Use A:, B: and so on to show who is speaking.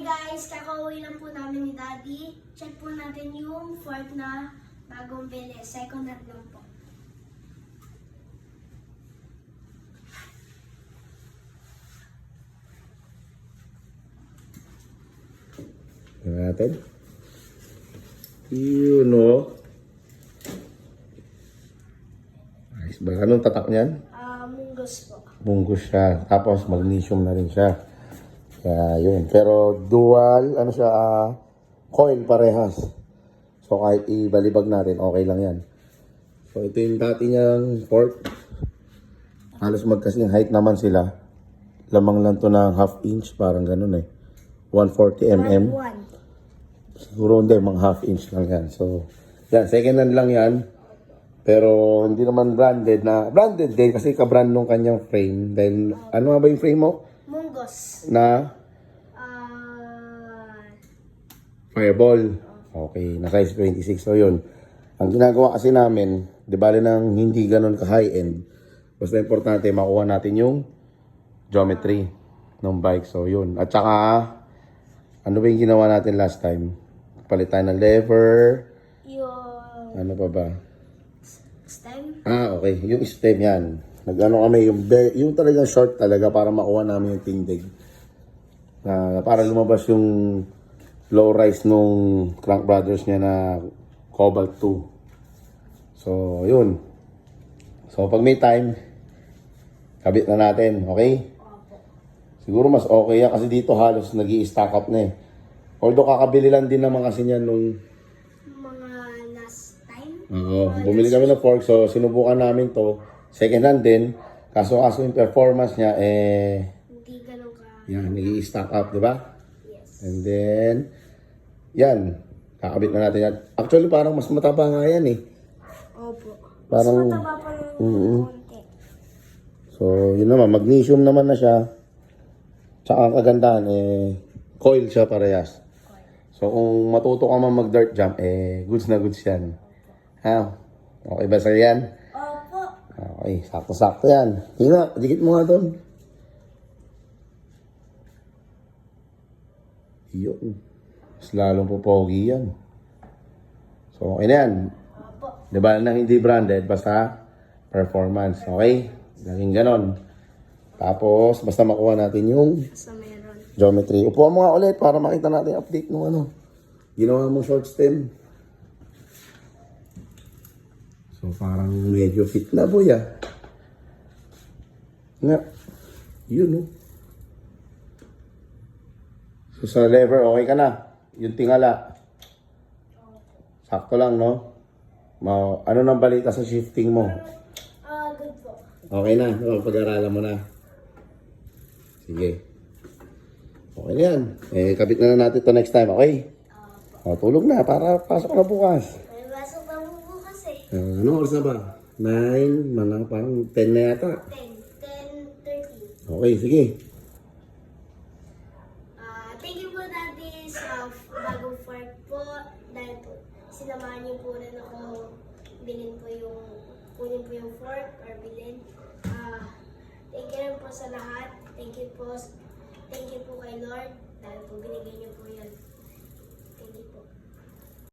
A: guys, kakauwi lang po namin ni Daddy. Check po natin yung fork na bagong bili. Second hand lang po.
B: Tingnan natin. Yun o. Ayos ba? Anong tatak niyan?
A: Munggos po.
B: Munggos siya. Tapos magnesium na rin siya. Kaya yun. Pero dual, ano siya, coil parehas. So kahit ibalibag natin, okay lang yan. So ito yung dati niyang fork. Halos magkasing height naman sila. Lamang lang to ng half inch, parang ganun eh. 140 mm. Siguro hindi, mga half inch lang yan. So, yan, second hand lang yan. Pero hindi naman branded na, branded din kasi ka-brand nung kanyang frame. Dahil, ano nga ba yung frame mo?
A: Munggos.
B: Na? Fireball. Okay, na size 26. So, yun. Ang ginagawa kasi namin, di bali nang hindi ganun ka-high-end. Basta importante, makuha natin yung geometry ng bike. So, yun. At saka, ano ba yung ginawa natin last time? Palit tayo ng lever.
A: Yung
B: Ano pa ba?
A: stem.
B: Okay. Yung stem yan. Nag-ano kami, yung talagang short talaga para makuha namin yung tindig. Para lumabas yung low rise nung Crank Brothers niya na Cobalt 2. So, yun. So, pag may time, kabit na natin. Okay? Siguro mas okay yan kasi dito halos nag-i-stack up na eh. Although kakabili lang din naman kasi niyan nung
A: Mga last time.
B: Oo, bumili kami ng fork, so sinubukan namin to. Second hand din. Kaso yung performance niya,
A: Hindi ganun ka.
B: yan, nag-i-stack up, di ba?
A: Yes.
B: And then, yan, kakabit na natin yan. Actually, parang mas mataba nga yan eh.
A: Opo.
B: Parang,
A: Mas mataba pa ng konti.
B: So, yun naman, magnesium naman na siya. Tsaka ang kagandahan, coil siya parehas. So, kung matuto ka man mag-dirt jump, goods na goods yan. Ha? Okay ba sa'yo yan?
A: Opo.
B: Okay, sakto-sakto yan. Tingnan, dikit mo nga doon. Yun. Mas lalong popogi yan. So, okay na yan.
A: Opo.
B: Diba na hindi branded, basta performance. Okay? Laging ganon. Tapos, basta makuha natin yung
A: So, meron.
B: geometry. Upuan mo nga ulit para makita natin yung update ng ano. Ginawa mong short stem. So, parang medyo fit na boy ah. Nga. Yun oh. So, sa lever, okay ka na. Yung tingala. Sakto lang, no? Ano nang balita sa shifting mo?
A: Good po.
B: Okay na. Pag-aralan mo na. Sige. Okay na yan. Kabit na natin to next time, okay? O, tulog na para pasok na bukas.
A: May basok pa po bukas eh.
B: Ano oras na ba? 9, manang parang 10 na yata.
A: 10:30.
B: Okay, sige.
A: Thank you po Daddy sa bagong fork po. Dahil po, sinamahan niyo po rin ako kunin po yung fork or bilhin. Thank you rin po sa lahat. Thank you po kay Lord dahil po binigay niyo po yan.